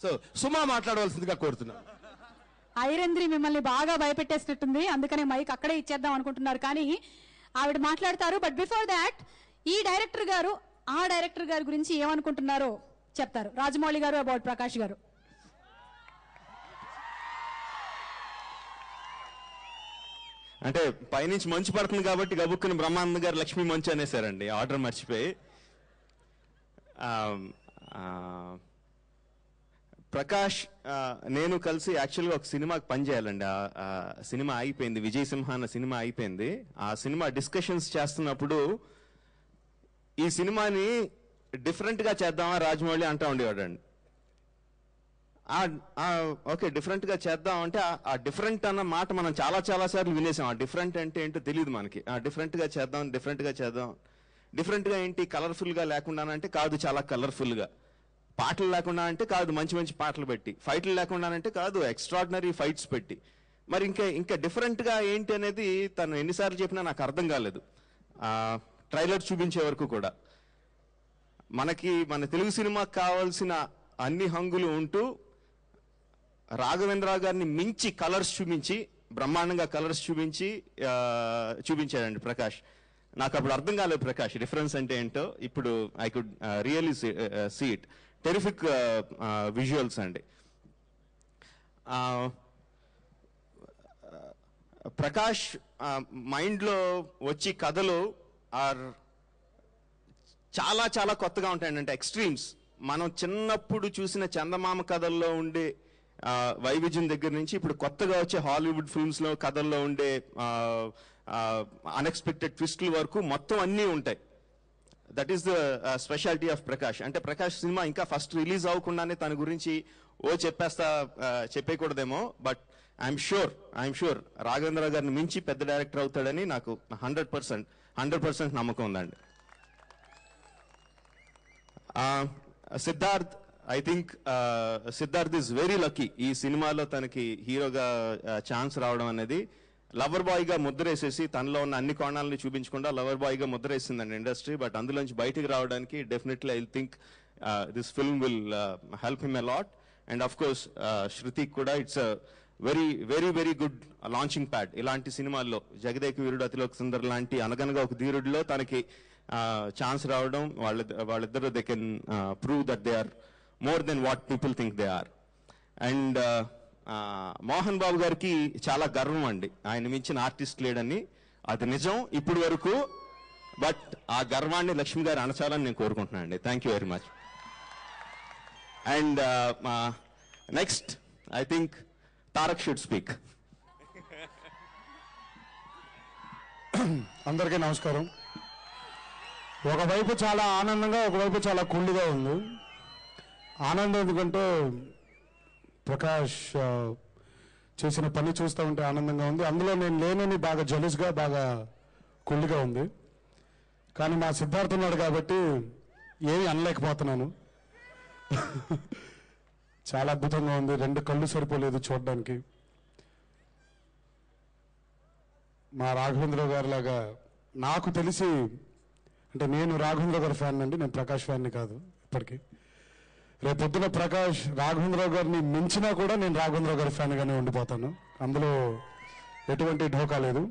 So సుమా మాట్లాడవలసిందిగా కోరుతున్నాను. ఐరంద్రి మిమ్మల్ని బాగా భయపెట్టేసినట్టుంది, అందుకనే మైక్ అక్కడే ఇచ్చేద్దాం అనుకుంటున్నారు, కానీ ఆవిడ మాట్లాడతారు. బట్ బిఫోర్ దాట్ ఈ డైరెక్టర్ గారు ఆ డైరెక్టర్ గారి గురించి ఏమనుకుంటున్నారో చెప్తారు. రాజమౌళి గారు అబౌట్ ప్రకాష్ గారు. అంటే పైనుంచి మంచు పడుతుంది కాబట్టి గబుక్కుని బ్రహ్మానంద గారు లక్ష్మీ మంచు అనేసారండి, ఆర్డర్ మర్చిపోయి. ప్రకాష్ నేను కలిసి యాక్చువల్గా ఒక సినిమాకి పనిచేయాలండి. ఆ సినిమా అయిపోయింది, విజయ్ సింహ అన్న సినిమా అయిపోయింది. ఆ సినిమా డిస్కషన్స్ చేస్తున్నప్పుడు ఈ సినిమాని డిఫరెంట్గా చేద్దామా రాజమౌళి అంటా ఉండేవాడండి. ఓకే డిఫరెంట్గా చేద్దాం అంటే ఆ డిఫరెంట్ అన్న మాట మనం చాలా సార్లు వినేసాం. ఆ డిఫరెంట్ అంటే ఏంటో తెలియదు మనకి. డిఫరెంట్గా చేద్దాం, డిఫరెంట్గా ఏంటి, కలర్ఫుల్గా లేకుండా అంటే కాదు, చాలా కలర్ఫుల్గా. పాటలు లేకుండా అంటే కాదు, మంచి పాటలు పెట్టి. ఫైట్లు లేకుండా అంటే కాదు, ఎక్స్ట్రాడినరీ ఫైట్స్ పెట్టి. మరి ఇంకా డిఫరెంట్గా ఏంటి అనేది తను ఎన్నిసార్లు చెప్పినా నాకు అర్థం కాలేదు. ట్రైలర్ చూపించే వరకు కూడా మన తెలుగు సినిమాకి కావాల్సిన అన్ని హంగులు ఉంటూ రాఘవేంద్ర గారిని మించి కలర్స్ చూపించి, బ్రహ్మాండంగా కలర్స్ చూపించాడండి ప్రకాష్. నాకు అప్పుడు అర్థం కాలేదు ప్రకాష్ డిఫరెన్స్ అంటే ఏంటో. ఇప్పుడు I could really see it. Terrific visuals అండి. ప్రకాష్ మైండ్లో వచ్చి కథలు ఆర్ చాలా కొత్తగా ఉంటాయండి. అంటే ఎక్స్ట్రీమ్స్. మనం చిన్నప్పుడు చూసిన చందమామ కథల్లో ఉండే వైవిధ్యం దగ్గర నుంచి ఇప్పుడు కొత్తగా వచ్చే హాలీవుడ్ ఫిల్మ్స్ లో కథల్లో ఉండే అన్ఎక్స్పెక్టెడ్ ట్విస్ట్ల వరకు మొత్తం అన్నీ ఉంటాయి. That is the speciality of Prakash. అంటే ప్రకాష్ సినిమా ఇంకా ఫస్ట్ రిలీజ్ అవ్వకుండానే తన గురించి చెప్పేయకూడదేమో, బట్ ఐఎమ్ షూర్ రాఘవేంద్ర గారిని మించి పెద్ద డైరెక్టర్ అవుతాడని నాకు 100% నమ్మకం ఉందండి. Siddharth, I think Siddharth is very lucky ఈ సినిమాలో తనకి హీరోగా ఛాన్స్ రావడం అనేది. లవర్ బాయ్ గా ముద్రేసేసి తనలో ఉన్న అన్ని కోణాలని చూపించకుండా లవర్ బాయ్ గా ముద్రేసిందండి ఇండస్ట్రీ. బట్ అందులోంచి బయటికి రావడానికి definitely I think this film will help him a lot. And of course శృతిక్ కూడా it's very good launching pad. ఇలాంటి సినిమాల్లో జగదేక వీరుడు అతిలోక సుందర్ లాంటి అనగనగా ఒక ధీరుడిలో తనకి ఛాన్స్ రావడం, వాళ్ళిద్దరూ they can prove that they are more than what people think they are. And Mohan Babu గారికి చాలా గర్వం అండి, ఆయన మించిన ఆర్టిస్ట్ లేడని. అది నిజం ఇప్పుడు వరకు. బట్ ఆ గర్వాన్ని లక్ష్మి గారు అణచాలని నేను కోరుకుంటున్నాను అండి. Thank you very much. And next I think Tarak should speak. అందరికీ నమస్కారం. ఒకవైపు చాలా ఆనందంగా, ఒకవైపు చాలా కుళ్ళుగా ఉంది. ఆనందం ఎందుకంటే ప్రకాష్ చేసిన పని చూస్తూ ఉంటే ఆనందంగా ఉంది. అందులో నేను లేనని బాగా జలస్గా, బాగా కుళ్ళుగా ఉంది. కానీ మా సిద్ధార్థ్ ఉన్నాడు కాబట్టి ఏమీ అనలేకపోతున్నాను. చాలా అద్భుతంగా ఉంది. 2 కళ్ళు సరిపోలేదు చూడడానికి. మా రాఘవేంద్ర గారి లాగా నాకు తెలిసి, అంటే నేను రాఘవేంద్ర గారి ఫ్యాన్ అండి, నేను ప్రకాష్ ఫ్యాన్ని కాదు ఇప్పటికీ. రేపొద్దున ప్రకాష్ రాఘవేంద్రరావు గారిని మించినా కూడా నేను రాఘవేంద్రరావు గారి ఫ్యాన్గానే ఉండిపోతాను. అందులో ఎటువంటి ఢోకా లేదు.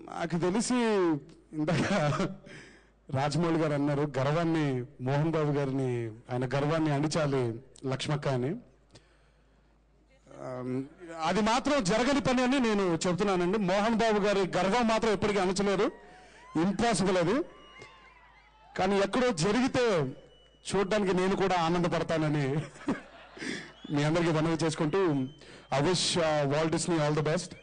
నాకు తెలిసి ఇందాక రాజమౌళి గారు అన్నారు గర్వాన్ని, మోహన్ బాబు గారిని, ఆయన గర్వాన్ని అణిచాలి లక్ష్మక్క అని. అది మాత్రం జరగని పని అని నేను చెబుతున్నానండి. మోహన్ బాబు గారి గర్వం మాత్రం ఎప్పటికీ అణచలేరు, ఇంపాసిబుల్ అది. కానీ ఎక్కడో జరిగితే చూడడానికి నేను కూడా ఆనందపడతానని మీ అందరికీ మనవి చేసుకుంటూ, I wish Walt Disney all the best.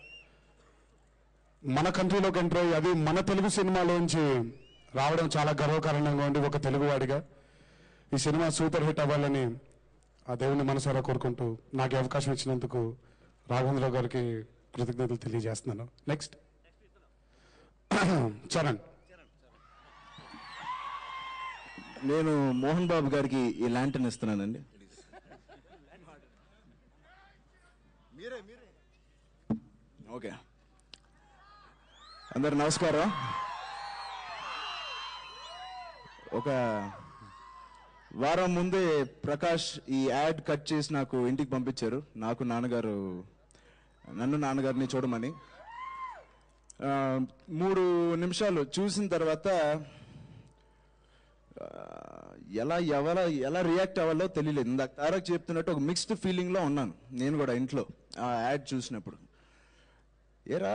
మన కంట్రీలోకి ఎంటర్ అయ్యి అది మన తెలుగు సినిమాలోంచి రావడం చాలా గర్వకారణంగా ఉంది ఒక తెలుగువాడిగా. ఈ సినిమా సూపర్ హిట్ అవ్వాలని ఆ దేవుని మనసారా కోరుకుంటూ నాకు అవకాశం ఇచ్చినందుకు రాఘవేంద్రరావు గారికి కృతజ్ఞతలు తెలియజేస్తున్నాను. నెక్స్ట్ చరణ్. నేను మోహన్ బాబు గారికి ఈ ల్యాంటర్న్ ఇస్తున్నానండి. ఓకే, అందరు నమస్కారం. ఒక వారం ముందే ప్రకాష్ ఈ యాడ్ కట్ చేసి నాకు ఇంటికి పంపించారు. నన్ను నాన్నగారిని చూడమని. 3 నిమిషాలు చూసిన తర్వాత ఎలా రియాక్ట్ అవ్వాలో తెలియలేదు. ఇందాక తారక్ చెప్తున్నట్టు ఒక మిక్స్డ్ ఫీలింగ్లో ఉన్నాను నేను కూడా ఇంట్లో ఆ యాడ్ చూసినప్పుడు. ఏరా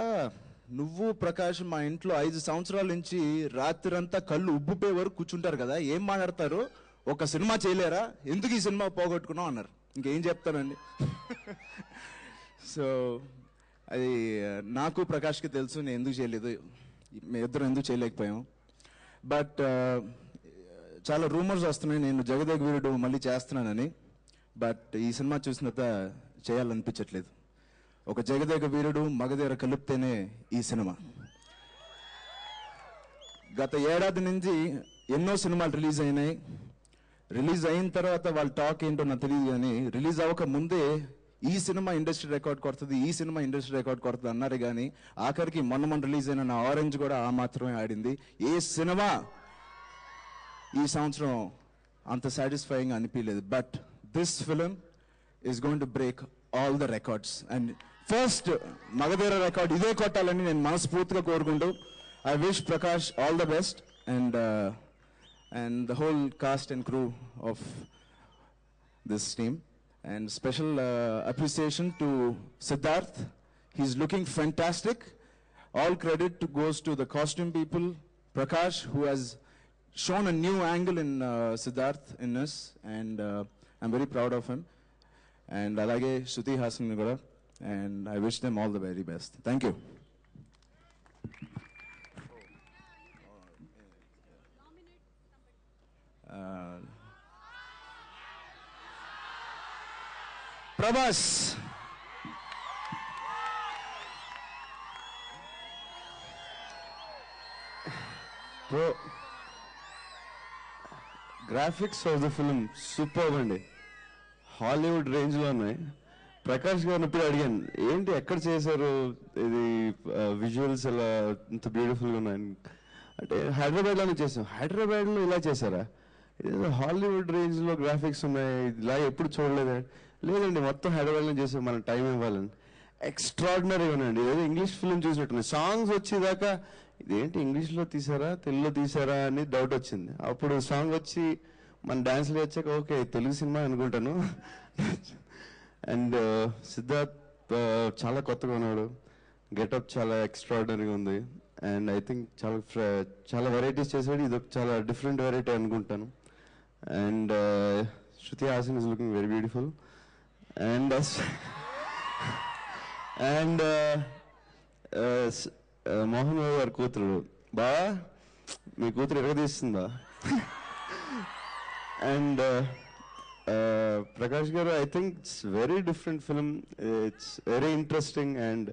నువ్వు ప్రకాష్ మా ఇంట్లో 5 సంవత్సరాల నుంచి రాత్రంతా కళ్ళు ఉబ్బిపోయే వరకు కూర్చుంటారు కదా, ఏం మాట్లాడతారు, ఒక సినిమా చేయలేరా, ఎందుకు ఈ సినిమా పోగొట్టుకున్నావు అన్నారు. ఇంకేం చెప్తానండి. సో అది నాకు ప్రకాష్కి తెలుసు నేను ఎందుకు చేయలేదు, మేమిద్దరం ఎందుకు చేయలేకపోయాం. బట్ చాలా రూమర్స్ వస్తున్నాయి నేను జగదేక వీరుడు మళ్ళీ చేస్తున్నానని. బట్ ఈ సినిమా చూసిన తర్వాత చేయాలనిపించట్లేదు. ఒక జగదేక వీరుడు మగధీర కలిపితేనే ఈ సినిమా. గత ఏడాది నుంచి ఎన్నో సినిమాలు రిలీజ్ అయినాయి. రిలీజ్ అయిన తర్వాత వాళ్ళ టాక్ ఏంటో నాకు తెలియదు, కానీ రిలీజ్ అవ్వక ముందే ఈ సినిమా ఇండస్ట్రీ రికార్డ్ కొడుతుంది, ఈ సినిమా ఇండస్ట్రీ రికార్డ్ కొడుతుంది అన్నారు. కానీ ఆఖరికి మొన్న రిలీజ్ అయిన నా ఆరెంజ్ కూడా ఆ మాత్రమే ఆడింది. ఏ సినిమా ఈ సంవత్సరం అంత సాటిస్ఫైయింగ్ అనిపించలేదు. But this film is going to break all the records. And first Magadheera record ఇదే కొట్టాలని నేను మనస్ఫూర్తిగా కోరుకుంటూ I wish Prakash all the best and the whole cast and crew of this team. And special appreciation to Siddharth. He's looking fantastic. All credit goes to the costume people, Prakash, who has shown a new angle in Siddharth in us, and I'm very proud of him. And alage Shruti Hasan kuda, and I wish them all the very best. Thank you. Prabhas bro, graphics of the film super అండి, Hollywood range లో ఉన్నాయి. ప్రకాష్ గారిని ఇప్పుడు అడిగాను ఏంటి ఎక్కడ చేశారు ఇది, విజువల్స్ ఎలా ఇంత బ్యూటిఫుల్ గా ఉన్నాయి అంటే హైదరాబాద్ లోనే చేసాం. హైదరాబాద్ లో ఇలా చేశారా, ఇదేదో హాలీవుడ్ రేంజ్ లో గ్రాఫిక్స్ ఉన్నాయి, ఇలా ఎప్పుడు చూడలేదా. లేదండి మొత్తం హైదరాబాద్ లో చేసాం, మనం టైం ఇవ్వాలని. ఎక్స్ట్రాడినరీ ఉన్నాయండి, ఏదో ఇంగ్లీష్ ఫిల్మ్ చూసినట్టున్నాయి. సాంగ్స్ వచ్చేదాకా ఇదేంటి ఇంగ్లీష్ లో తీసారా తెలుగులో తీసారా అని డౌట్ వచ్చింది. అప్పుడు సాంగ్ వచ్చి మన డాన్స్లు వచ్చాక ఓకే తెలుగు సినిమా అనుకుంటాను. అండ్ సిద్ధార్థ్ చాలా కొత్తగా ఉన్నాడు, గెటప్ చాలా ఎక్స్ట్రాడినరీగా ఉంది. అండ్ ఐ థింక్ చాలా వెరైటీస్ చేసాడు, ఇది చాలా డిఫరెంట్ వెరైటీ అనుకుంటాను. And Shruti Haasan is looking very beautiful. And Mohan Babu గారి కూతురు బాగా, మీ కూతురు ఎరగదీస్తుందా. అండ్ ప్రకాష్ గారు I think it's very different film, it's very interesting and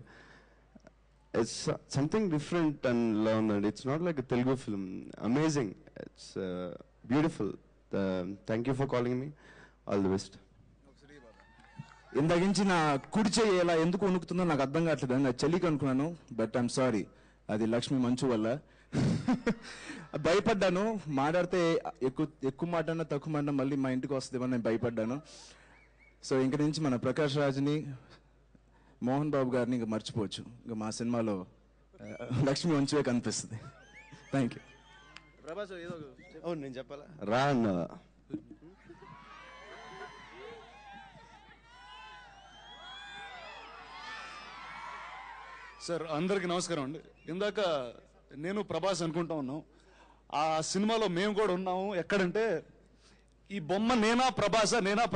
it's something different and ఉందండి. It's not like Telugu film, amazing, it's beautiful. Thank you for calling me, all the best. ఇంతకించి నా కుడి చెయ్యి ఎలా ఎందుకు వణుకుతుందో నాకు అర్థం కావట్లేదు. నా చెల్లికి అనుకున్నాను, బట్ ఐఎమ్ సారీ, అది లక్ష్మి మంచు వల్ల. భయపడ్డాను, మాట్లాడితే ఎక్కువ మాట్లాడినా తక్కువ మాట్లాడినా మళ్ళీ మా ఇంటికి వస్తుందేమో నేను భయపడ్డాను. సో ఇంక నుంచి మన ప్రకాష్ రాజ్ని, మోహన్ బాబు గారిని ఇంకా మర్చిపోవచ్చు. ఇంకా మా సినిమాలో లక్ష్మి మంచువే కనిపిస్తుంది. Thank you. ప్రభాస్ ఏదో నేను చెప్పాలా రా అన్న. సార్ అందరికీ నమస్కారం అండి. ఇందాక నేను ప్రభాస్ అనుకుంటా ఉన్నాం, ఆ సినిమాలో మేము కూడా ఉన్నాము. ఎక్కడంటే ఈ బొమ్మ నేనా ప్రభాసా అని ఇందాక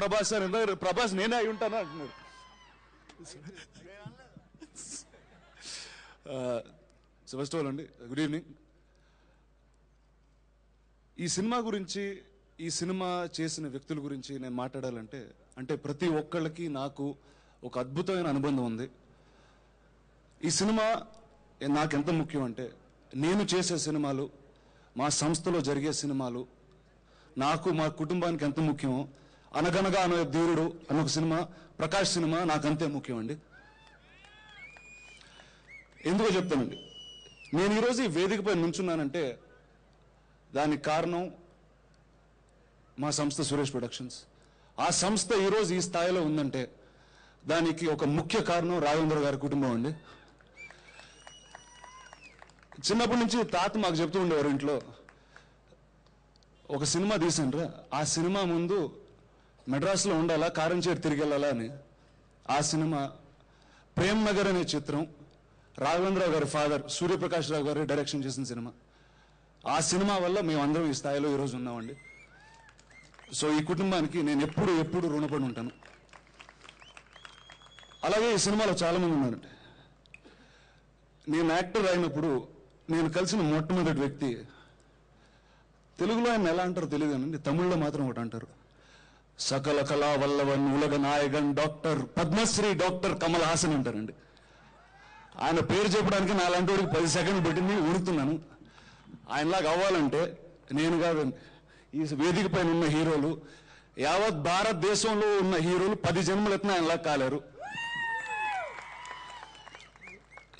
ప్రభాస్ నేనే అయి ఉంటానా అంటున్నారు. సో ఫస్ట్ ఆఫ్ ఆల్ అండి గుడ్ ఈవినింగ్. ఈ సినిమా గురించి, ఈ సినిమా చేసిన వ్యక్తుల గురించి నేను మాట్లాడాలంటే అంటే ప్రతి ఒక్కళ్ళకి నాకు ఒక అద్భుతమైన అనుబంధం ఉంది. ఈ సినిమా నాకెంత ముఖ్యం అంటే, నేను చేసే సినిమాలు, మా సంస్థలో జరిగే సినిమాలు నాకు మా కుటుంబానికి ఎంత ముఖ్యమో, అనగనగా అనే ధీరుడు అన్న ఒక సినిమా, ప్రకాష్ సినిమా నాకంతే ముఖ్యం అండి. ఎందుకో చెప్తానండి. నేను ఈరోజు ఈ వేదికపై నుంచున్నానంటే దానికి కారణం మా సంస్థ సురేష్ ప్రొడక్షన్స్. ఆ సంస్థ ఈరోజు ఈ స్థాయిలో ఉందంటే దానికి ఒక ముఖ్య కారణం రాఘవేంద్ర గారి కుటుంబం అండి. చిన్నప్పటి నుంచి తాత మాకు చెప్తూ ఉండేవారు ఇంట్లో, ఒక సినిమా తీసిండ్రా, ఆ సినిమా ముందు మెడ్రాస్లో ఉండాలా, కారంచేరు తిరిగి వెళ్ళాలా అని. ఆ సినిమా ప్రేమ్ నగర్ అనే చిత్రం రాఘవేంద్రరావు గారి ఫాదర్ సూర్యప్రకాష్ రావు గారు డైరెక్షన్ చేసిన సినిమా. ఆ సినిమా వల్ల మేమందరం ఈ స్థాయిలో ఈరోజు ఉన్నామండి. సో ఈ కుటుంబానికి నేను ఎప్పుడు రుణపడి ఉంటాను. అలాగే ఈ సినిమాలో చాలామంది ఉన్నారండి. నేను యాక్టర్ అయినప్పుడు నేను కలిసిన మొట్టమొదటి వ్యక్తి, తెలుగులో ఆయన ఎలా అంటారో తెలియదండి, తమిళ్లో మాత్రం ఒకటి అంటారు, సకల కళా వల్లవన్ ఉలగ నాయకన్ డాక్టర్ పద్మశ్రీ డాక్టర్ కమల్ హాసన్ అంటారండి. ఆయన పేరు చెప్పడానికి నా లాంటి వాడికి 10 సెకండ్లు పెట్టింది, ఉడుతున్నాను. ఆయనలాగా అవ్వాలంటే నేను కాదండి, ఈ వేదిక పైన ఉన్న హీరోలు, యావత్ భారతదేశంలో ఉన్న హీరోలు 10 జన్మలు ఎత్తిన ఆయనలాగా కాలేరు.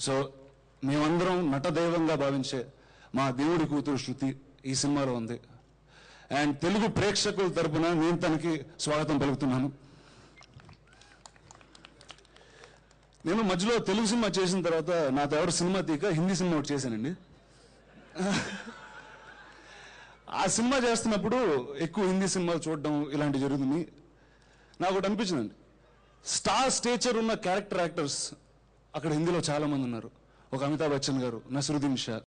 సో మేమందరం నటదైవంగా భావించే మా దేవుడి కూతురు శృతి ఈ సినిమాలో ఉంది. అండ్ తెలుగు ప్రేక్షకుల తరపున నేను తనకి స్వాగతం పలుకుతున్నాను. నేను మధ్యలో తెలుగు సినిమా చేసిన తర్వాత నాతో ఎవరు సినిమా తీక హిందీ సినిమా ఒకటి చేశానండి. ఆ సినిమా చేస్తున్నప్పుడు ఎక్కువ హిందీ సినిమాలు చూడడం ఇలాంటివి జరుగుతుంది. నాకు ఒకటి అనిపించిందండి, స్టార్ స్టేచర్ ఉన్న క్యారెక్టర్ యాక్టర్స్ అక్కడ హిందీలో చాలా మంది ఉన్నారు. ఒక అమితాబ్ బచ్చన్ గారు, నసరుద్దీన్ షా,